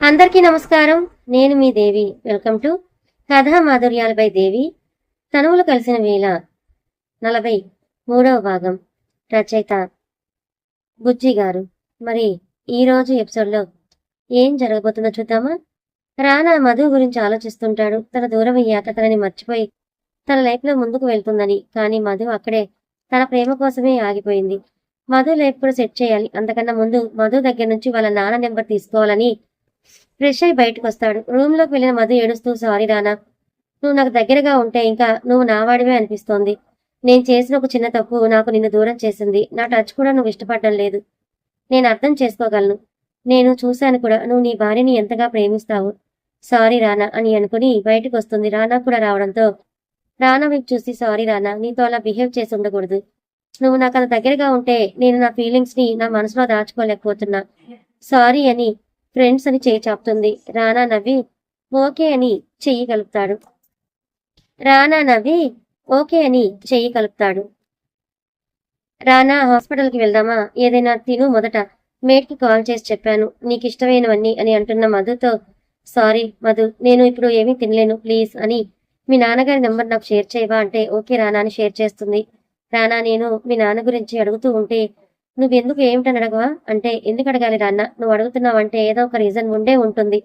అందరికీ నమస్కారం. నేను మీ దేవి. వెల్కమ్ టు కథా మాధుర్యాల బై దేవి. తనువులు కలిసిన వేళ 43వ భాగం. రచయిత బుజ్జి గారు. మరి ఈరోజు ఎపిసోడ్లో ఏం జరగబోతుందో చూద్దామా? రానా మధు గురించి ఆలోచిస్తుంటాడు. తన దూరం అయ్యాక తనని మర్చిపోయి తన లైఫ్లో ముందుకు వెళ్తుందని. కానీ మధు అక్కడే తన ప్రేమ కోసమే ఆగిపోయింది. మధు లైఫ్ కూడా సెట్ చేయాలి. అంతకన్నా ముందు మధు దగ్గర నుంచి వాళ్ళ నాన్న నెంబర్ తీసుకోవాలని ఫ్రెష్ అయి బయటకు వస్తాడు. రూమ్ లోకి వెళ్ళిన మధు ఏడుస్తూ, సారీ రానా, నువ్వు నాకు దగ్గరగా ఉంటే ఇంకా నువ్వు నావాడివే అనిపిస్తోంది. నేను చేసిన ఒక చిన్న తప్పు నాకు నిన్ను దూరం చేసింది. నా టచ్ కూడా నువ్వు ఇష్టపడడం లేదు. నేను అర్థం చేసుకోగలను. నేను చూశాను కూడా నువ్వు నీ భార్యని ఎంతగా ప్రేమిస్తావు. సారీ రానా అని అనుకుని బయటకు వస్తుంది. రానా కూడా రావడంతో రానా వైపు చూసి, సారీ రానా, నీతో అలా బిహేవ్ చేసి ఉండకూడదు. నువ్వు నాకు అంత దగ్గరగా ఉంటే నేను నా ఫీలింగ్స్ ని నా మనసులో దాచుకోలేకపోతున్నా. సారీ అని ఫ్రెండ్స్ అని చేయి చాపుతుంది. రానా నవ్వి ఓకే అని చెయ్యి కలుపుతాడు. రానా హాస్పిటల్కి వెళ్దామా? ఏదైనా తిను, మొదట మేడ్కి కాల్ చేసి చెప్పాను నీకు ఇష్టమైనవన్నీ అని అంటున్న మధుతో, సారీ మధు, నేను ఇప్పుడు ఏమీ తినలేను ప్లీజ్ అని మీ నాన్నగారి నెంబర్ నాకు షేర్ చేయవా అంటే ఓకే రానా అని షేర్ చేస్తుంది. రానా, నేను మీ నాన్న గురించి అడుగుతూ ఉంటే నువ్వెందుకు ఏమిటని అడగవా అంటే, ఎందుకు అడగాలి రాన్న, నువ్వు అడుగుతున్నావంటే ఏదో ఒక రీజన్ ఉండే ఉంటుంది,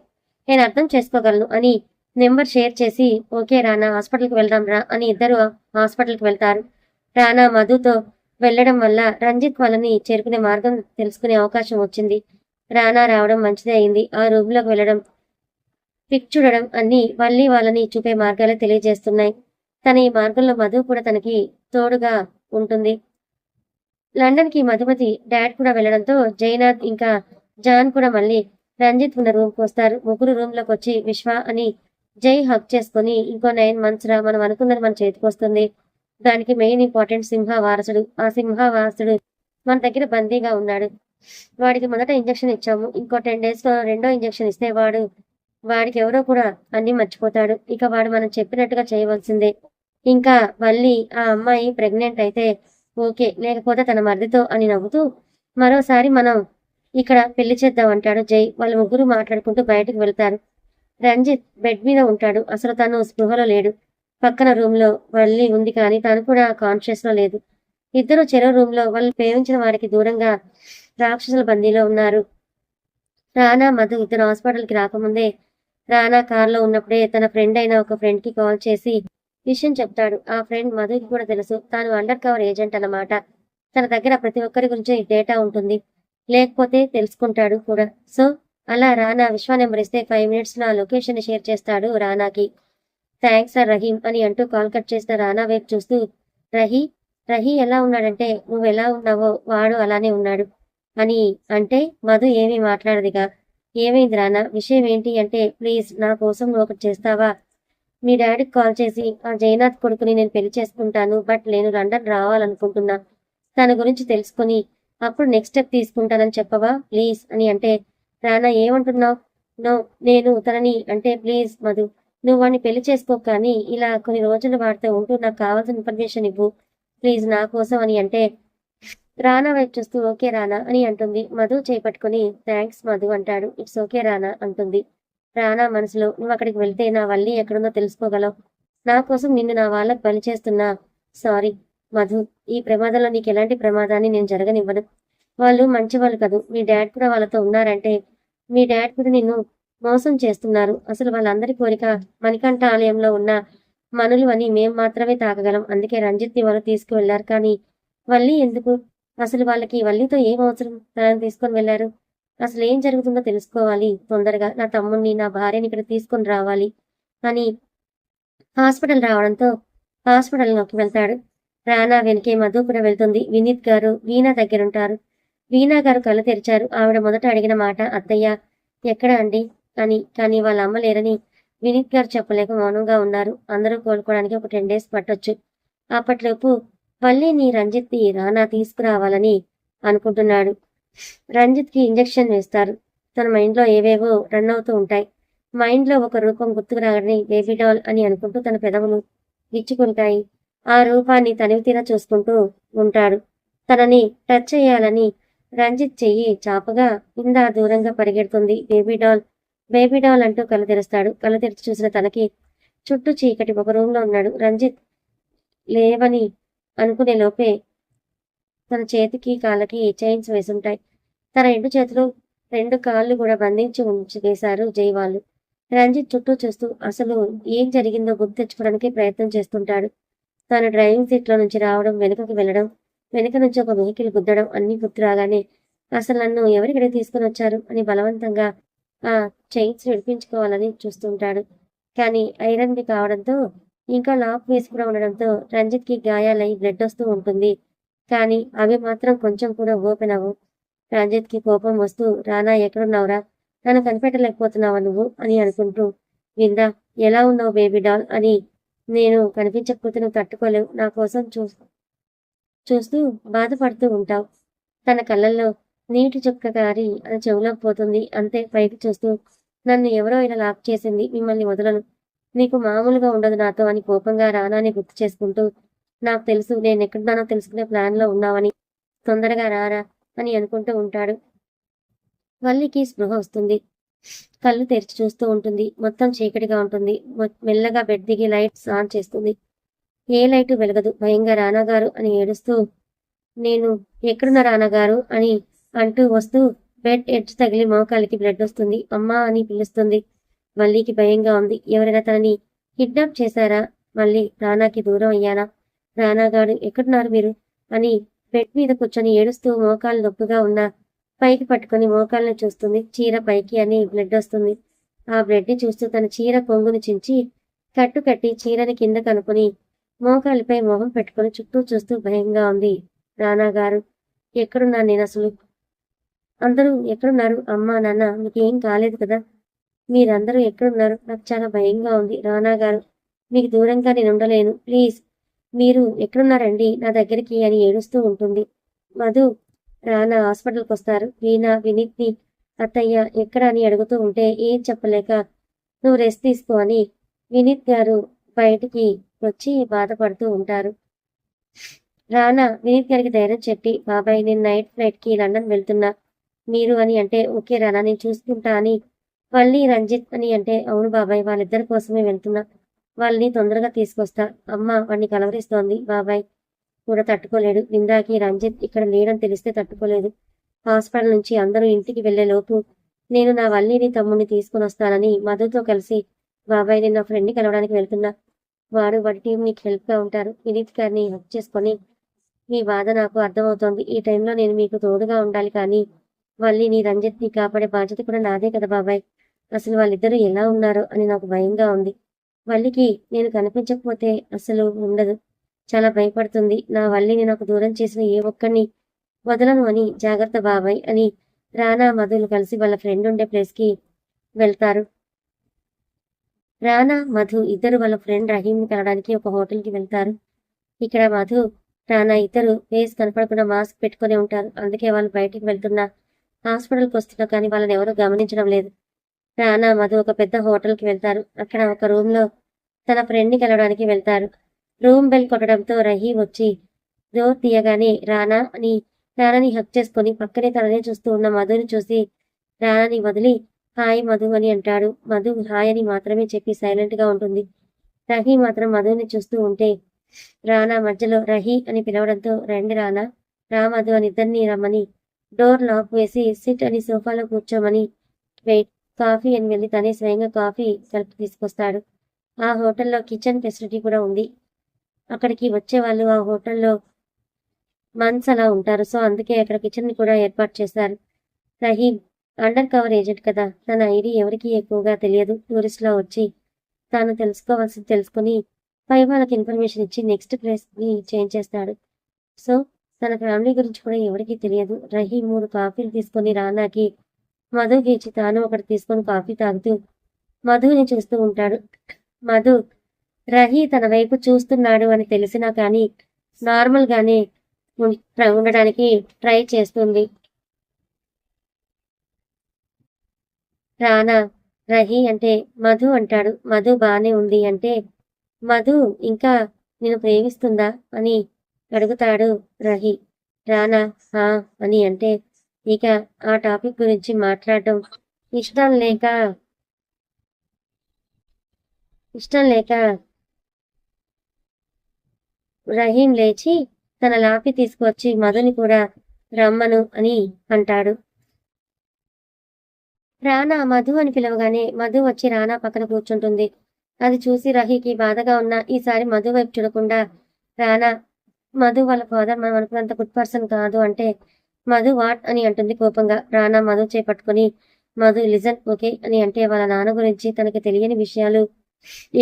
నేను అర్థం చేసుకోగలను అని నెంబర్ షేర్ చేసి, ఓకే రానా హాస్పిటల్కి వెళ్దాం రా అని ఇద్దరు హాస్పిటల్కి వెళ్తారు. రానా మధుతో వెళ్లడం వల్ల రంజిత్ వాళ్ళని చేరుకునే మార్గం తెలుసుకునే అవకాశం వచ్చింది. రానా రావడం మంచిదే అయింది. ఆ రూమ్లోకి వెళ్ళడం, పిక్ చూడడం అన్ని మళ్ళీ వాళ్ళని చూపే మార్గాలే తెలియజేస్తున్నాయి. తన ఈ మార్గంలో మధు కూడా తనకి తోడుగా ఉంటుంది. లండన్ కి మధుమతి డాడ్ కూడా వెళ్లడంతో జైనాథ్ ఇంకా జాన్ కూడా మళ్ళీ రంజిత్ ఉన్న రూమ్ కు వస్తారు. ముగ్గురు రూమ్ లోకి వచ్చి విశ్వ అని జై హక్ చేసుకుని, ఇంకో 9 months రా, మనం అనుకున్నది మన చేతికి వస్తుంది. దానికి మెయిన్ ఇంపార్టెంట్ సింహ వారసుడు. ఆ సింహ వారసుడు మన దగ్గర బందీగా ఉన్నాడు. వాడికి మొదట ఇంజక్షన్ ఇచ్చాము. ఇంకో 10 days లో రెండో ఇంజక్షన్ ఇస్తే వాడికి ఎవరో కూడా అన్ని మర్చిపోతాడు. ఇక వాడు మనం చెప్పినట్టుగా చేయవలసిందే. ఇంకా మళ్ళీ ఆ అమ్మాయి ప్రెగ్నెంట్ అయితే ఓకే, లేకపోతే తన మరిదితో అని నవ్వుతూ, మరోసారి మనం ఇక్కడ పెళ్లి చేద్దాం అంటాడు జై. వాళ్ళ ముగ్గురు మాట్లాడుకుంటూ బయటకు వెళ్తారు. రంజిత్ బెడ్ మీద ఉంటాడు. అసలు తను స్పృహలో లేడు. పక్కన రూమ్ లో వల్లి ఉంది, కానీ తను కూడా కాన్షియస్ లో లేదు. ఇద్దరు చెరో రూమ్ లో వాళ్ళు ప్రేమించిన వారికి దూరంగా రాక్షసుల బందీలో ఉన్నారు. రానా మధు ఇద్దరు హాస్పిటల్కి రాకముందే రానా కార్లో ఉన్నప్పుడే తన ఫ్రెండ్ అయిన ఒక ఫ్రెండ్ కి కాల్ చేసి విషయం చెప్తాడు. ఆ ఫ్రెండ్ మధుకి కూడా తెలుసు, తాను అండర్ కవర్ ఏజెంట్ అన్నమాట. తన దగ్గర ప్రతి ఒక్కరి గురించి డేటా ఉంటుంది, లేకపోతే తెలుసుకుంటాడు కూడా. సో అలా రానా విశ్వ నెంబర్ ఇస్తే 5 minutes లో ఆ లొకేషన్ ని షేర్ చేస్తాడు రానాకి. థ్యాంక్స్ సార్ రహీం అని అంటూ కాల్ కట్ చేసిన రానా వైపు చూస్తూ, రహీ ఎలా ఉన్నాడంటే నువ్వు ఎలా ఉన్నావో వాడు అలానే ఉన్నాడు అని అంటే మధు ఏమీ మాట్లాడదిగా. ఏమైంది రానా, విషయం ఏంటి అంటే, ప్లీజ్ నా కోసం నువ్వు ఒకటి చేస్తావా? మీ డాడీకి కాల్ చేసి ఆ జైనాథ్ కొడుకుని నేను పెళ్లి చేసుకుంటాను, బట్ నేను లండన్ రావాలనుకుంటున్నా, తన గురించి తెలుసుకుని అప్పుడు నెక్స్ట్ స్టెప్ తీసుకుంటానని చెప్పవా ప్లీజ్ అని అంటే, రానా ఏమంటున్నావు? నో, నేను తనని అంటే ప్లీజ్ మధు, నువ్వు వాడిని పెళ్లి చేసుకో, కానీ ఇలా కొన్ని రోజులు వాడితే ఉంటూ నాకు కావాల్సిన ఇన్ఫర్మేషన్ ఇవ్వు ప్లీజ్ నా కోసం అని అంటే, రానా వైపు చూస్తూ ఓకే రానా అని అంటుంది. మధు చేపట్టుకుని థ్యాంక్స్ మధు అంటాడు. ఇట్స్ ఓకే రానా అంటుంది. రానా మనసులో, నువ్వు అక్కడికి వెళ్తే నా వల్లి ఎక్కడుందో తెలుసుకోగలవు. నా కోసం నిన్ను నా వాళ్ళకి బలి చేస్తున్నా. సారీ మధు, ఈ ప్రమాదంలో నీకు ఎలాంటి ప్రమాదాన్ని నేను జరగనివ్వను. వాళ్ళు మంచివాళ్ళు కాదు. మీ డాడ్ కూడా వాళ్ళతో ఉన్నారంటే మీ డాడ్ కూడా నిన్ను మోసం చేస్తున్నారు. అసలు వాళ్ళందరి కోరిక మణికంఠ ఆలయంలో ఉన్న మనులు అని మేం మాత్రమే తాకగలం. అందుకే రంజిత్ని వాళ్ళు తీసుకువెళ్లారు. కానీ వల్లి ఎందుకు? అసలు వాళ్ళకి వల్లితో ఏం అవసరం తనని తీసుకొని వెళ్లారు? అసలు ఏం జరుగుతుందో తెలుసుకోవాలి. తొందరగా నా తమ్ముడిని, నా భార్యని ఇక్కడ తీసుకొని రావాలి అని హాస్పిటల్ రావడంతో హాస్పిటల్లోకి వెళ్తాడు. రానా వెనకే మధు కూడా వెళ్తుంది. వినీత్ గారు వీణా దగ్గరుంటారు. వీణా గారు కళ్ళు తెరిచారు. ఆవిడ మొదట అడిగిన మాట, అత్తయ్య ఎక్కడ అండి అని. కానీ వాళ్ళ అమ్మ లేరని వినీత్ గారు చెప్పలేక మౌనంగా ఉన్నారు. అందరూ కోలుకోవడానికి ఒక 10 days పట్టొచ్చు. అప్పట్లోపు వల్లిని రంజిత్ని రానా తీసుకురావాలని అనుకుంటున్నాడు. రంజిత్ కి ఇంజెక్షన్ వేస్తారు. తన మైండ్ లో ఏవేవో రన్ అవుతూ ఉంటాయి. మైండ్ లో ఒక రూపం గుర్తుకు రాగానే బేబీ డాల్ అని అనుకుంటూ తన పెదవులు విచ్చుకుంటాయి. ఆ రూపాన్ని తనివి తీరా చూసుకుంటూ ఉంటాడు. తనని టచ్ చేయాలని రంజిత్ చెయ్యి చాపగా కింద దూరంగా పరిగెడుతుంది. బేబీ డాల్ బేబీ డాల్ అంటూ కళ్ళు తెరుస్తాడు. కళ్ళు తెరిచి చూసిన తనకి చుట్టూ చీకటి. ఒక రూమ్ లో ఉన్నాడు. రంజిత్ లేవని అనుకునే లోపే తన చేతికి కాళ్ళకి చైన్స్ వేసుంటాయి. తన 2 చేతులు 2 కాళ్ళు కూడా బంధించి వేశారు జై వాళ్ళు. రంజిత్ చుట్టూ చూస్తూ అసలు ఏం జరిగిందో గుర్తు తెచ్చుకోవడానికి ప్రయత్నం చేస్తుంటాడు. తన డ్రైవింగ్ సీట్లో నుంచి రావడం, వెనుకకి వెళ్ళడం, వెనుక నుంచి ఒక వెహికల్ గుద్దడం అన్నీ గుర్తు రాగానే అసలు నన్ను ఎవరిక్కడికి తీసుకుని వచ్చారు అని బలవంతంగా ఆ చైన్స్ విడిపించుకోవాలని చూస్తుంటాడు. కానీ ఐరన్వి కావడంతో ఇంకా లాక్ వేసి కూడా ఉండడంతో రంజిత్కి గాయాలై బ్లడ్ వస్తూ ఉంటుంది. కానీ అవి మాత్రం కొంచెం కూడా ఓపెన్ అవ్వవు. రంజిత్కి కోపం వస్తూ రానా ఎక్కడున్నావురా, నన్ను కనిపెట్టలేకపోతున్నావా నువ్వు అని అనుకుంటూ విందా ఎలా ఉన్నావు బేబీ డాల్ అని నేను కనిపించకపోతే నువ్వు తట్టుకోలేవు, నా కోసం చూస్తూ బాధపడుతూ ఉంటావు. తన కళ్ళల్లో నీటి చుక్క కారి అది చెవులోకి పోతుంది. అంతే పైకి చూస్తూ నన్ను ఎవరో ఇలా లాక్ చేసింది, మిమ్మల్ని వదలను, నీకు మామూలుగా ఉండదు నాతో అని కోపంగా రానాని గుర్తు చేసుకుంటూ నాకు తెలుసు నేను ఎక్కడున్నానో తెలుసుకునే ప్లాన్లో ఉన్నావని, తొందరగా రారా అని అనుకుంటూ ఉంటాడు. వల్లికి స్పృహ వస్తుంది. కళ్ళు తెరిచి చూస్తూ ఉంటుంది. మొత్తం చీకటిగా ఉంటుంది. మెల్లగా బెడ్ దిగి లైట్స్ ఆన్ చేస్తుంది. ఏ లైటు వెలగదు. భయంగా రానాగారు అని ఏడుస్తూ నేను ఎక్కడున్న రానాగారు అని అంటూ వస్తూ బెడ్ ఎడ్జ్ తగిలి మోకాలికి బ్లడ్ వస్తుంది. అమ్మా అని పిలుస్తుంది. వల్లికి భయంగా ఉంది. ఎవరైనా తనని కిడ్నాప్ చేశారా? మళ్ళీ రానాకి దూరం అయ్యానా? రానాగాడు ఎక్కడున్నారు మీరు అని బెడ్ మీద కూర్చొని ఏడుస్తూ మోకాలు నొప్పిగా ఉన్న పైకి పట్టుకుని మోకాళ్ళని చూస్తుంది. చీర పైకి అని బ్లడ్ వస్తుంది. ఆ బ్లడ్ ని చూస్తూ తన చీర కొంగుని చించి కట్టు కట్టి చీరని కింద కనుకొని మోకాలిపై మొహం పెట్టుకుని చుట్టూ చూస్తూ భయంగా ఉంది. రానా గారు ఎక్కడున్నాను నేను అసలు? అందరూ ఎక్కడున్నారు? అమ్మా నాన్న మీకేం కాలేదు కదా? మీరందరూ ఎక్కడున్నారు? నాకు చాలా భయంగా ఉంది. రానా గారు మీకు దూరంగా నేను ఉండలేను, ప్లీజ్ మీరు ఎక్కడున్నారండి నా దగ్గరికి అని ఏడుస్తూ ఉంటుంది. మధు రానా హాస్పిటల్కి వస్తారు. వీణా వినీత్ని అత్తయ్య ఎక్కడ అని అడుగుతూ ఉంటే ఏం చెప్పలేక నువ్వు రెస్ట్ తీసుకో అని వినీత్ గారు బయటికి వచ్చి బాధపడుతూ ఉంటారు. రానా వినీత్ గారికి ధైర్యం చెప్పి బాబాయ్ నేను నైట్ ఫ్లైట్కి లండన్ వెళ్తున్నా, మీరు అని అంటే ఓకే రానా నేను చూసుకుంటా అని, వల్లి రంజిత్ అని అంటే అవును బాబాయ్ వాళ్ళిద్దరి కోసమే వెళ్తున్నా, వాళ్ళని తొందరగా తీసుకొస్తా, అమ్మ వాడిని కలవరిస్తోంది, బాబాయ్ కూడా తట్టుకోలేడు. ఇందాకి రంజిత్ ఇక్కడ లేడని తెలిస్తే తట్టుకోలేదు. హాస్పిటల్ నుంచి అందరూ ఇంటికి వెళ్లే లోపు నేను నా వల్లిని తమ్ముడిని తీసుకుని వస్తానని మధుతో కలిసి బాబాయ్ నేను నా ఫ్రెండ్ని కలవడానికి వెళ్తున్నా, వాడి టీం నీకు హెల్ప్గా ఉంటారు. వినీత్ గారిని హెల్ప్ చేసుకొని మీ బాధ నాకు అర్థమవుతోంది. ఈ టైంలో నేను మీకు తోడుగా ఉండాలి, కానీ వల్లిని రంజిత్ని కాపాడే బాధ్యత కూడా నాదే కదా బాబాయ్. అసలు వాళ్ళిద్దరూ ఎలా ఉన్నారో అని నాకు భయంగా ఉంది. వల్లికి నేను కనిపించకపోతే అసలు ఉండదు, చాలా భయపడుతుంది. నా వల్లిని నాకు దూరం చేసిన ఏ ఒక్కడిని వదలను అని జాగ్రత్త బాబాయ్ అని రానా మధులు కలిసి వాళ్ళ ఫ్రెండ్ ఉండే ప్లేస్కి వెళ్తారు. రానా మధు ఇద్దరు వాళ్ళ ఫ్రెండ్ రహీంని కలవడానికి ఒక హోటల్కి వెళ్తారు. ఇక్కడ మధు రానా ఇద్దరు ఫేస్ కనపడకుండా మాస్క్ పెట్టుకుని ఉంటారు. అందుకే వాళ్ళు బయటికి వెళ్తున్నా హాస్పిటల్కి వస్తున్నా కానీ వాళ్ళని ఎవరూ గమనించడం లేదు. రానా మధు ఒక పెద్ద హోటల్కి వెళ్తారు. అక్కడ ఒక రూమ్లో తన ఫ్రెండ్ని కలవడానికి వెళ్తారు. రూమ్ బెల్ కొట్టడంతో రహీం వచ్చి డోర్ తీయగానే రానాని హక్ చేసుకొని పక్కనే తననే చూస్తూ ఉన్న మధుని చూసి రానాని వదిలి హాయ్ మధు అని అంటాడు. మధు హాయ్ అని మాత్రమే చెప్పి సైలెంట్ గా ఉంటుంది. రహీ మాత్రం మధుని చూస్తూ ఉంటే రానా మధ్యలో రహీ అని పిలవడంతో రండి రానా, రా మధు అని ఇద్దరిని రమ్మని డోర్ లాక్ వేసి సిట్ అని సోఫాలో కూర్చోమని వెయిట్ కాఫీ అని వెళ్ళి తనే స్వయంగా కాఫీ కలిపి తీసుకొస్తాడు. ఆ హోటల్లో కిచెన్ ఫెసిలిటీ కూడా ఉంది. అక్కడికి వచ్చే వాళ్ళు ఆ హోటల్లో మంత్స్ అలా ఉంటారు. సో అందుకే అక్కడ కిచెన్ ని కూడా ఏర్పాటు చేశారు. రహీం అండర్ కవర్ ఏజెంట్ కదా, తన ఐడి ఎవరికి ఎక్కువగా తెలియదు. టూరిస్ట్లో వచ్చి తాను తెలుసుకోవాల్సింది తెలుసుకుని పై వాళ్ళకి ఇన్ఫర్మేషన్ ఇచ్చి నెక్స్ట్ ప్లేస్ ని చేంజ్ చేస్తాడు. సో తన ఫ్యామిలీ గురించి కూడా ఎవరికీ తెలియదు. రహీం 3 కాఫీలు తీసుకొని రానాకి మధు గీచి తాను ఒకటి తీసుకొని కాఫీ తాగుతూ మధుని చూస్తూ ఉంటాడు. మధు రహీ తన వైపు చూస్తున్నాడు అని తెలిసినా కానీ నార్మల్ గానే ఉండడానికి ట్రై చేస్తుంది. రానా రహీ అంటే మధు అంటాడు. మధు బానే ఉంది అంటే మధు ఇంకా నేను ప్రేమిస్తుందా అని అడుగుతాడు రహీ. రానా హా అని అంటే ఇక ఆ టాపిక్ గురించి మాట్లాడటం ఇష్టం లేక ఇష్టం లేక రహీం లేచి తన లాపి తీసుకువచ్చి మధుని కూడా రమ్మను అని అంటాడు. రానా మధు అని పిలవగానే మధు వచ్చి రానా పక్కన కూర్చుంటుంది. అది చూసి రహీకి బాధగా ఉన్న ఈసారి మధు వైపు చూడకుండా రానా మధు వాళ్ళ ఫాదర్ మనం అనుకున్నంత గుడ్ పర్సన్ కాదు అంటే మధు వాట్ అని అంటుంది కోపంగా. రానా మధు చేపట్టుకుని మధు లిజన్ ఓకే అని అంటే వాళ్ళ నాన్న గురించి తనకి తెలియని విషయాలు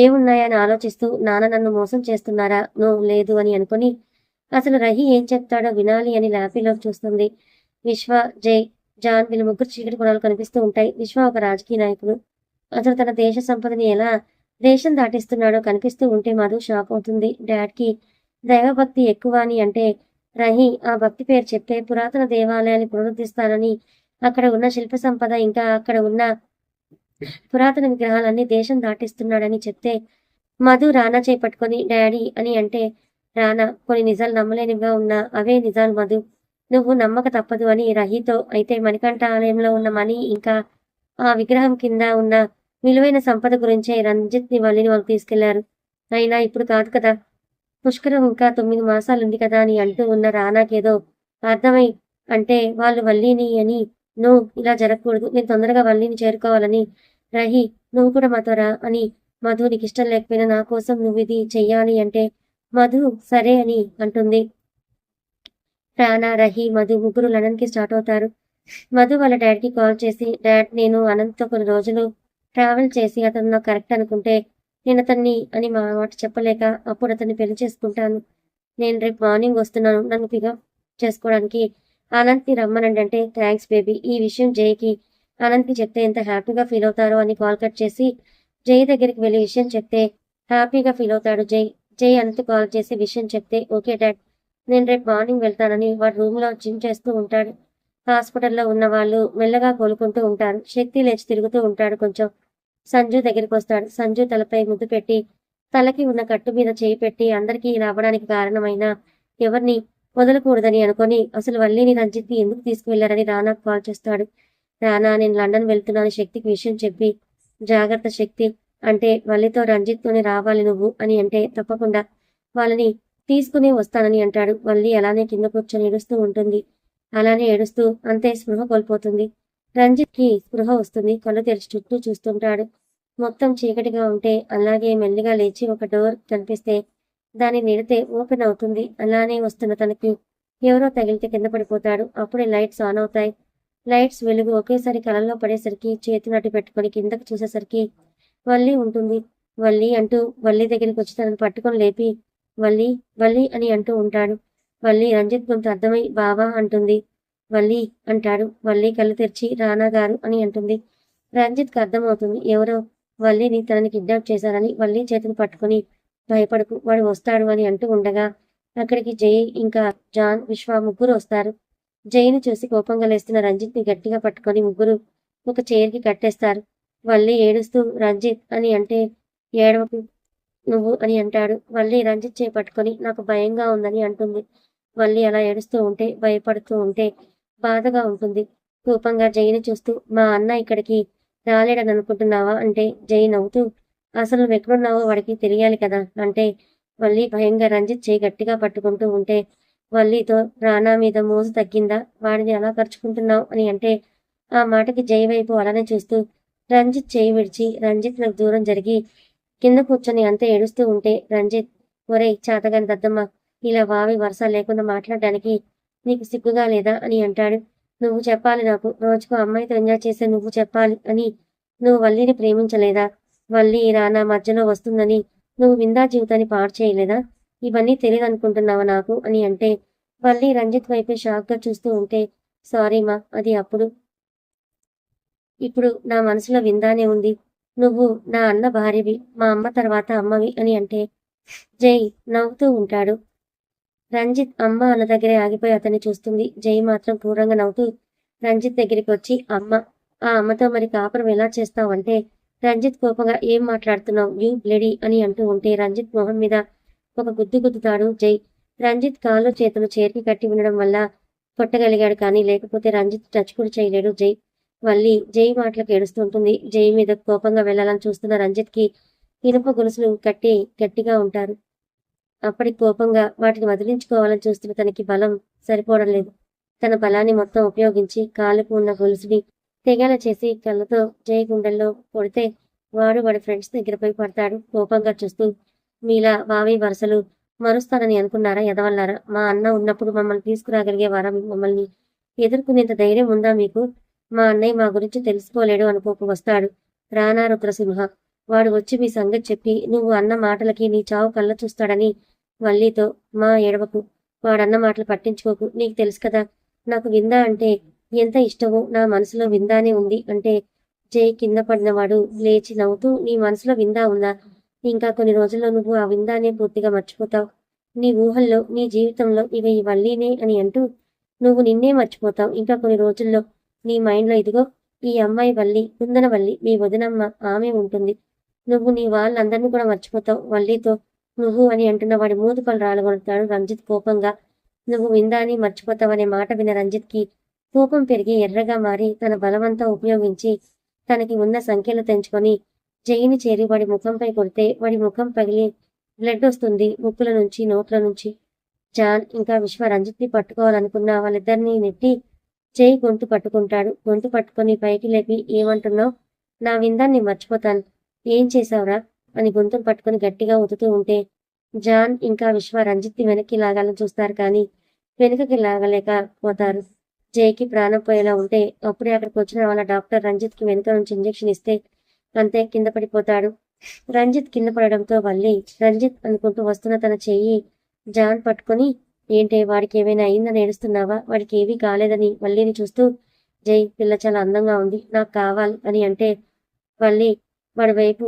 ఏమున్నాయని ఆలోచిస్తూ నాన్న నన్ను మోసం చేస్తున్నారా నో లేదు అని అనుకుని అసలు రహి ఏం చెప్తాడో వినాలి అని ల్యాపీలోకి చూస్తుంది. విశ్వ జై జాన్ వీళ్ళ ముగ్గురు చీకటి గుణాలు కనిపిస్తూ ఉంటాయి. విశ్వ ఒక రాజకీయ నాయకుడు. అతను తన దేశ సంపదని ఎలా దేశం దాటిస్తున్నాడో కనిపిస్తూ ఉంటే మధు షాక్ అవుతుంది. డాడ్కి దైవభక్తి ఎక్కువ అని అంటే రహి ఆ భక్తి పేరు చెప్పే పురాతన దేవాలయాన్ని పునరుద్ధరిస్తానని అక్కడ ఉన్న శిల్ప సంపద ఇంకా అక్కడ ఉన్న పురాతన విగ్రహాలన్నీ దేశం దాటిస్తున్నాడని చెప్తే మధు రానా చేపట్టుకొని డాడీ అని అంటే రానా కొన్ని నిజాలు నమ్మలేనివిగా ఉన్నా అవే నిజాలు మధు, నువ్వు నమ్మక తప్పదు అని రహితో అయితే మణికంఠ ఆలయంలో ఉన్న మణి ఇంకా ఆ విగ్రహం కింద ఉన్న విలువైన సంపద గురించే రంజిత్ ని వల్లిని వాళ్ళు తీసుకెళ్లారు. అయినా ఇప్పుడు కాదు కదా, పుష్కరం ఇంకా 9 మాసాలుంది కదా అని అంటూ ఉన్న రానాకేదో అర్థమై అంటే వాళ్ళు వల్లిని అని నువ్వు ఇలా జరగకూడదు, నేను తొందరగా వల్లిని చేరుకోవాలని రహి నువ్వు కూడా మాతో రా అని మధు నీకు ఇష్టం లేకపోయినా నా కోసం నువ్వు ఇది చెయ్యాలి అంటే మధు సరే అని అంటుంది. రానా రహి మధు ముగ్గురు లండన్కి స్టార్ట్ అవుతారు. మధు వాళ్ళ డాడీకి కాల్ చేసి డాడ్ నేను అనంత్తో కొన్ని రోజులు ట్రావెల్ చేసి అతను నాకు కరెక్ట్ అనుకుంటే నేను అతన్ని అని మా మాట చెప్పలేక అప్పుడు అతన్ని పెళ్లి చేసుకుంటాను. నేను రేపు మార్నింగ్ వస్తున్నాను నన్ను పికప్ చేసుకోవడానికి అనంత్ని రమ్మనండి అంటే థ్యాంక్స్ బేబీ, ఈ విషయం జైకి అనంత్కి చెప్తే ఎంత హ్యాపీగా ఫీల్ అవుతారో అని కాల్ కట్ చేసి జై దగ్గరికి వెళ్ళి విషయం చెప్తే హ్యాపీగా ఫీల్ అవుతాడు జై. జై అనంత్ కాల్ చేసి విషయం చెప్తే ఓకే డాడ్ నేను రేపు మార్నింగ్ వెళ్తానని వాడు రూమ్లో జిమ్ చేస్తూ ఉంటాడు. హాస్పిటల్లో ఉన్న వాళ్ళు మెల్లగా కోలుకుంటూ ఉంటారు. శక్తి లేచి తిరుగుతూ ఉంటాడు. కొంచెం సంజు దగ్గరికి వస్తాడు. సంజు తలపై ముద్దు పెట్టి తలకి ఉన్న కట్టు మీద చేయి పెట్టి అందరికీ రావడానికి కారణమైన ఎవరిని వదలకూడదని అనుకొని అసలు వల్లిని రంజిత్ని ఎందుకు తీసుకువెళ్లారని రానాకు కాల్ చేస్తాడు. రానా నేను లండన్ వెళ్తున్నాను శక్తికి విషయం చెప్పి జాగ్రత్త శక్తి అంటే వల్లితో రంజిత్తోనే రావాలి నువ్వు అని అంటే తప్పకుండా వాళ్ళని తీసుకుని వస్తానని అంటాడు. వల్లి అలానే కింద కూర్చొని ఏడుస్తూ ఉంటుంది. అలానే ఏడుస్తూ అంతే స్పృహ కోల్పోతుంది. రంజిత్కి స్పృహ వస్తుంది. కళ్ళు తెరిచి చుట్టూ చూస్తుంటాడు. మొత్తం చీకటిగా ఉంటే అలాగే మెల్లిగా లేచి ఒక డోర్ కనిపిస్తే దాన్ని నెడితే ఓపెన్ అవుతుంది. అలానే వస్తున్న తనకి ఎవరో తగిలితే కింద పడిపోతాడు. అప్పుడే లైట్స్ ఆన్ అవుతాయి. లైట్స్ వెలుగు ఒకేసారి కళ్ళల్లో పడేసరికి చేతి నటు పెట్టుకొని కిందకు చూసేసరికి వల్లి ఉంటుంది. వల్లి అంటూ వల్లి దగ్గరికి వచ్చి తనను పట్టుకొని లేపి వల్లి వల్లి అని అంటూ ఉంటాడు. వల్లి రంజిత్ గొంతు అర్థమై బావా అంటుంది. వల్లి అంటాడు. వల్లి కళ్ళు తెరిచి రానా గారు అని అంటుంది. రంజిత్కి అర్థమవుతుంది ఎవరో వల్లిని తనని కిడ్నాప్ చేశారని. వల్లి చేతిని పట్టుకుని భయపడకు వాడు వస్తాడు అని అంటూ ఉండగా అక్కడికి జై ఇంకా జాన్ విశ్వ ముగ్గురు వస్తారు. జైని చూసి కోపంగా లేస్తున్న రంజిత్ని గట్టిగా పట్టుకొని ముగ్గురు ఒక చైర్కి కట్టేస్తారు. వల్లి ఏడుస్తూ రంజిత్ అని అంటే ఏడవకు నువ్వు అని అంటాడు. వల్లి రంజిత్ చేయి పట్టుకొని నాకు భయంగా ఉందని అంటుంది. వల్లి అలా ఏడుస్తూ ఉంటే భయపడుతూ ఉంటే బాధగా ఉంటుంది. కోపంగా జైని చూస్తూ మా అన్న ఇక్కడికి రాలేడని అనుకుంటున్నావా అంటే జై నవ్వుతూ అసలు నువ్వు ఎక్కడున్నావో వాడికి తెలియాలి కదా అంటే వల్లి భయంగా రంజిత్ చేయి గట్టిగా పట్టుకుంటూ ఉంటే వల్లితో రానా మీద మోజు తగ్గిందా వాడిని అలా ఖర్చుకుంటున్నావు అని అంటే ఆ మాటకి జై వైపు అలానే చూస్తూ రంజిత్ చేయి విడిచి రంజిత్ నాకు దూరం జరిగి కింద కూర్చొని అంతే ఏడుస్తూ ఉంటే రంజిత్ ఒరేయ్ చాతగాని దద్దమ్మ ఇలా వావి వరుస లేకుండా మాట్లాడడానికి నీకు సిగ్గుగా లేదా అని అంటాడు. నువ్వు చెప్పాలి నాకు రోజుకు అమ్మాయితో ఎంజాయ్ చేసే నువ్వు చెప్పాలి అని నువ్వు వల్లిని ప్రేమించలేదా? వల్లి రానా మధ్యలో వస్తుందని నువ్వు విందా జీవితాన్ని పాడు చేయలేదా? ఇవన్నీ తెలియదు అనుకుంటున్నావా నాకు అని అంటే వల్లి రంజిత్ వైపు షాక్గా చూస్తూ ఉంటే సారీ మా అది అప్పుడు ఇప్పుడు నా మనసులో విందానే ఉంది. నువ్వు నా అన్న భార్యవి మా అమ్మ తర్వాత అమ్మవి అని అంటే జై నవ్వుతూ ఉంటాడు. రంజిత్ అమ్మ అన్న దగ్గరే ఆగిపోయి అతన్ని చూస్తుంది. జై మాత్రం క్రూరంగా నవ్వుతూ రంజిత్ దగ్గరికి వచ్చి అమ్మ ఆ అమ్మతో మరి కాపురం ఎలా చేస్తావంటే రంజిత్ కోపంగా ఏం మాట్లాడుతున్నావు యూ బ్లడీ అని అంటూ ఉంటే రంజిత్ మొహం మీద ఒక గుద్దుతాడు జై. రంజిత్ కాళ్ళు చేతులు చేరికి కట్టి ఉండడం వల్ల కొట్టగలిగాడు కానీ లేకపోతే రంజిత్ టచ్ కూడా చేయలేడు జై. వల్లి జై మాటలకు ఏడుస్తుంటుంది. జై మీద కోపంగా వెళ్లాలని చూస్తున్న రంజిత్కి ఇనుప గొలుసులు కట్టి గట్టిగా ఉంటారు. అప్పటికి కోపంగా వాటిని వదిలించుకోవాలని చూస్తున్న తనకి బలం సరిపోవడం లేదు. తన బలాన్ని మొత్తం ఉపయోగించి కాలుకు ఉన్న గొలుసుని తెగేలా చేసి కళ్ళతో జై గుండెల్లో కొడితే వాడి ఫ్రెండ్స్ దగ్గర పోయి పడతాడు కోపంగా చూస్తూ. మీలా వావి వరుసలు మరుస్తానని అనుకున్నారా ఎదవల్లారా? మా అన్న ఉన్నప్పుడు మమ్మల్ని తీసుకురాగలిగేవారా? మమ్మల్ని ఎదుర్కొనేంత ధైర్యం ఉందా మీకు? మా అన్నయ్య మా గురించి తెలుసుకోలేడు అనుకోకు వస్తాడు రానా రుద్రసింహ. వాడు వచ్చి మీ సంగతి చెప్పి నువ్వు అన్న మాటలకి నీ చావు కళ్ళ చూస్తాడని వల్లితో. మా ఏడవకు, వాడన్న మాటలు పట్టించుకోకు. నీకు తెలుసు కదా నాకు విందా అంటే ఎంత ఇష్టమో. నా మనసులో విందానే ఉంది అంటే. జై కింద పడినవాడు లేచి నవ్వుతూ, నీ మనసులో విందా ఉందా? ఇంకా కొన్ని రోజుల్లో నువ్వు ఆ విందానే పూర్తిగా మర్చిపోతావు. నీ ఊహల్లో, నీ జీవితంలో ఇక ఈ వల్లీనే అని అంటూ నువ్వు నిన్నే మర్చిపోతావు. ఇంకా కొన్ని రోజుల్లో నీ మైండ్లో ఇదిగో ఈ అమ్మాయి వల్లి, కుందన వల్లి, మీ వదినమ్మ ఆమె ఉంటుంది. నువ్వు నీ వాళ్ళందరినీ కూడా మర్చిపోతావు వల్లితో. నువ్వు అని అంటున్న వాడి మూతుపలు రాలగొడతాడు రంజిత్ కోపంగా. నువ్వు విందాని మర్చిపోతావనే మాట విన్న రంజిత్కి కోపం పెరిగి ఎర్రగా మారి తన బలమంతా ఉపయోగించి తనకి ఉన్న సంఖ్యలు తెంచుకొని జైని చేరి వాడి ముఖంపై కొడితే వాడి ముఖం పగిలి బ్లడ్ వస్తుంది ముక్కుల నుంచి నోట్ల నుంచి. జాన్ ఇంకా విశ్వ రంజిత్ని పట్టుకోవాలనుకున్న వాళ్ళిద్దరినీ నెట్టి జై గొంతు పట్టుకుంటాడు. గొంతు పట్టుకొని పైకి లేపి, ఏమంటున్నావు? నా విందాన్ని మర్చిపోతాను. ఏం చేశావురా అని గొంతును పట్టుకొని గట్టిగా ఉతుతూ ఉంటే జాన్ ఇంకా విశ్వ రంజిత్ని వెనక్కి లాగాలని చూస్తారు కానీ వెనుకకి లాగలేక పోతారు. జైకి ప్రాణం పోయేలా ఉంటే అప్పుడే అక్కడికి వచ్చిన వాళ్ళ డాక్టర్ రంజిత్కి వెనుక నుంచి ఇంజెక్షన్ ఇస్తే అంతే కింద పడిపోతాడు. రంజిత్ కింద పడడంతో వల్లి రంజిత్ అనుకుంటూ వస్తున్న తన చెయ్యి జాన్ పట్టుకొని, ఏంటే వాడికి ఏమైనా అయిందని ఏడుస్తున్నావా? వాడికి ఏమీ కాలేదని వల్లిని చూస్తూ, జై పిల్ల చాలా అందంగా ఉంది, నాకు కావాలి అని అంటే వల్లి వాడి వైపు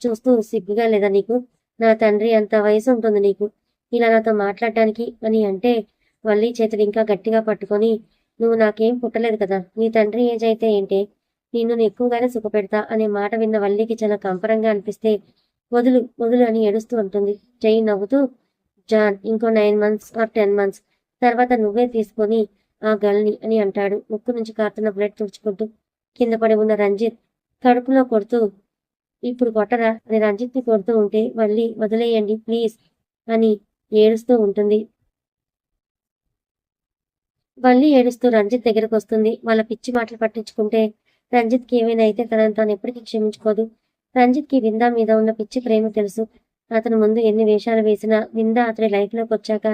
చూస్తూ, సిగ్గుగా లేదా నీకు? నా తండ్రి అంత వయసు ఉంటుంది నీకు ఇలా నాతో మాట్లాడటానికి అని అంటే వల్లి చేతులు ఇంకా గట్టిగా పట్టుకొని, నువ్వు నాకేం పుట్టలేదు కదా, నీ తండ్రి ఏజ్ అయితే ఏంటే, నిన్ను ఎక్కువగానే సుఖపెడతా అనే మాట విన్న వల్లికి చాలా కంపరంగా అనిపిస్తే వదులు వదులు అని ఏడుస్తూ ఉంటుంది. జై నవ్వుతూ, జాన్ ఇంకో 9 months ఆర్ 10 months తర్వాత నువ్వే తీసుకొని ఆ గర్ల్ని అని అంటాడు ముక్కు నుంచి కారుతున్న బ్లడ్ తుడుచుకుంటూ. కింద పడి ఉన్న రంజిత్ కడుపులో కొడుతూ, ఇప్పుడు కొట్టరా అని రంజిత్ని కొడుతూ ఉంటే వల్లి వదిలేయండి ప్లీజ్ అని ఏడుస్తూ ఉంటుంది. వల్లి ఏడుస్తూ రంజిత్ దగ్గరకు వస్తుంది. వాళ్ళ పిచ్చి మాటలు పట్టించుకుంటే రంజిత్కి ఏమైనా అయితే తనను తాను ఎప్పటికీ క్షమించుకోదు. రంజిత్కి విందా మీద ఉన్న పిచ్చి ప్రేమ తెలుసు. అతను ముందు ఎన్ని వేషాలు వేసినా విందా అతని లైఫ్లోకి వచ్చాక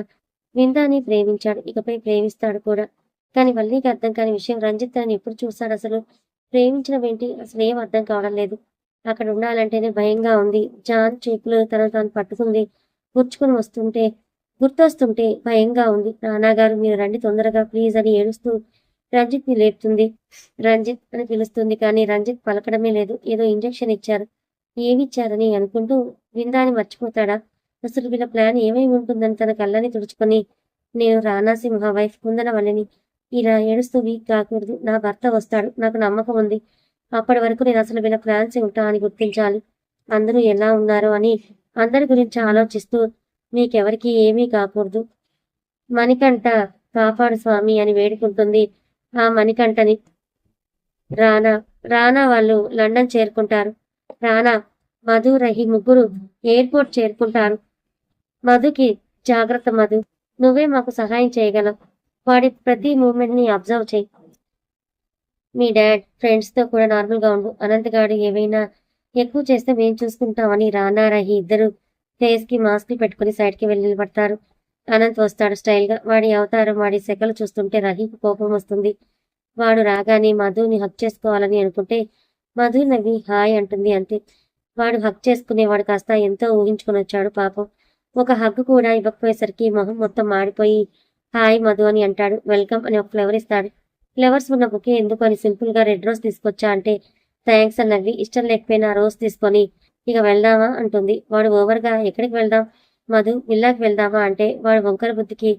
విందాని ప్రేమించాడు, ఇకపై ప్రేమిస్తాడు కూడా. కానీ వల్లికి అర్థం కాని విషయం, రంజిత్ తనని ఎప్పుడు చూస్తాడు అసలు? ప్రేమించడం అసలు ఏం అర్థం కావడం లేదు. అక్కడ ఉండాలంటేనే భయంగా ఉంది. జాన్ చూపులు తనను తాను పట్టుకుంది గుర్చుకుని గుర్తొస్తుంటే భయంగా ఉంది. నాన్నగారు మీరు రండి తొందరగా ప్లీజ్ అని ఏడుస్తూ రంజిత్ని లేపుతుంది. రంజిత్ అని పిలుస్తుంది కానీ రంజిత్ పలకడమే లేదు. ఏదో ఇంజెక్షన్ ఇచ్చారు, ఏమిచ్చారని అనుకుంటూ విందాని మర్చిపోతాడా? అసలు వీళ్ళ ప్లాన్ ఏమై ఉంటుందని తన కళ్ళని తుడుచుకొని, నేను రానాసింహ వైఫ్ కుందన వల్లిని, ఇలా ఏడుస్తూ వీక్ కాకూడదు. నా భర్త వస్తాడు, నాకు నమ్మకం ఉంది. అప్పటి వరకు నేను అసలు వీళ్ళ ప్లాన్స్ ఏమిటా అని గుర్తించాలి. అందరూ ఎలా ఉన్నారో అని అందరి గురించి ఆలోచిస్తూ, మీకెవరికి ఏమీ కాకూడదు, మణికంఠ కాపాడు స్వామి అని వేడుకుంటుంది. ఆ మణికంఠని రానా వాళ్ళు లండన్ చేరుకుంటారు. రానా, మధు, రహి ముగ్గురు ఎయిర్పోర్ట్ చేరుకుంటారు. మధుకి, జాగ్రత్త మధు, నువ్వే మాకు సహాయం చేయగలవు. వాడి ప్రతి మూమెంట్ ని అబ్జర్వ్ చేయి. మీ డాడ్ ఫ్రెండ్స్ తో కూడా నార్మల్ గా ఉండు. అనంత్ గాడు ఏవైనా ఎక్కువ చేస్తే మేము చూసుకుంటామని రానా, రహి ఇద్దరు ఫేస్ కి మాస్క్ పెట్టుకుని సైడ్ కి వెళ్ళి నిలబడతారు. అనంత్ వస్తాడు స్టైల్ గా. వాడి అవతారం, వాడి శకలు చూస్తుంటే రహికి కోపం వస్తుంది. వాడు రాగానే మధుని హక్ చేసుకోవాలని అనుకుంటే మధు నవ్వి హాయ్ అంటుంది అంతే. వాడు హక్ చేసుకునేవాడు కాస్త ఎంతో ఊహించుకుని వచ్చాడు పాపం. ఒక హగ్ కూడా ఇవ్వకపోయేసరికి మొహం మొత్తం మాడిపోయి హాయ్ మధు అని అంటాడు. వెల్కమ్ అని ఒక ఫ్లవర్ ఇస్తాడు. ఫ్లవర్స్ ఉన్న బుకే ఎందుకు అని సింపుల్ గా రెడ్ రోజ్ తీసుకొచ్చా అంటే థ్యాంక్స్ అని నవ్వి, ఇష్టం లేకపోయినా రోజ్ తీసుకొని ఇక వెళ్దామా అంటుంది. వాడు ఓవర్గా ఎక్కడికి వెళ్దాం మధు, విల్లాకి వెళ్దామా అంటే వాడు వంకర బుద్ధికి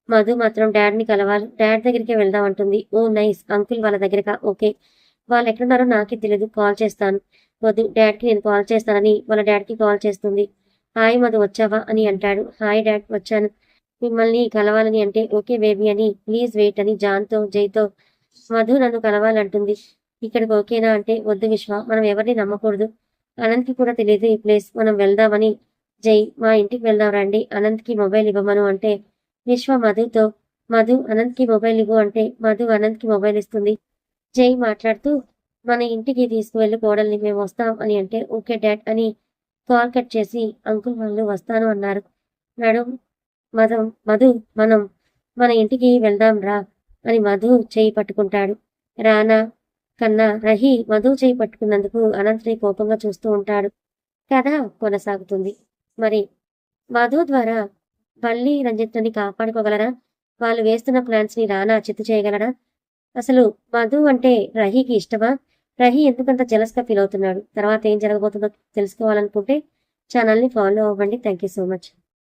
మధు మాత్రం డాడ్ని కలవాలి, డాడ్ దగ్గరికే వెళ్దాం అంటుంది. ఓ నైస్, అంకుల్ వాళ్ళ దగ్గరకా, ఓకే. వాళ్ళు ఎక్కడున్నారో నాకే తెలియదు, కాల్ చేస్తాను. వద్దు, డాడ్కి నేను కాల్ చేస్తానని వాళ్ళ డాడ్కి కాల్ చేస్తుంది. హాయ్ మధు వచ్చావా అని అంటాడు. హాయ్ డాడ్ వచ్చాను, మిమ్మల్ని కలవాలని అంటే ఓకే బేబీ అని ప్లీజ్ వెయిట్ అని జాన్తో జైతో మధు నన్ను కలవాలంటుంది. ఇక్కడికి ఓకేనా అంటే వద్దు విశ్వ, మనం ఎవరిని నమ్మకూడదు, అనంత్కి కూడా తెలియదు ఈ ప్లేస్. మనం వెళ్దామని జై మా ఇంటికి వెళ్దాం రండి, అనంత్కి మొబైల్ ఇవ్వమను అంటే విశ్వ మధుతో మధు అనంత్కి మొబైల్ ఇవ్వు అంటే మధు అనంత్కి మొబైల్ ఇస్తుంది. జై మాట్లాడుతూ మన ఇంటికి తీసుకువెళ్ళి కోడల్ని, మేము వస్తాం అని అంటే ఓకే డాడ్ అని కాల్ కట్ చేసి అంకుల్ వాళ్ళు వస్తాను అన్నారు. మేడం మధు మనం మన ఇంటికి వెళ్దాం రా అని మధు చేయి పట్టుకుంటాడు. రానా కన్నా రహి మధు చేయి పట్టుకున్నందుకు అనంత్ని కోపంగా చూస్తూ ఉంటాడు. కథ కొనసాగుతుంది. మరి మధు ద్వారా బల్లి రంజిత్ని కాపాడుకోగలరా? వాళ్ళు వేస్తున్న ప్లాన్స్ ని రానా చిత్తు చేయగలరా? అసలు మధు అంటే రహికి ఇష్టమా? రహి ఎందుకంత జెలస్ గా ఫీల్ అవుతున్నాడు? తర్వాత ఏం జరగబోతుందో తెలుసుకోవాలనుకుంటే ఛానల్ని ఫాలో అవ్వండి. Thank you so much.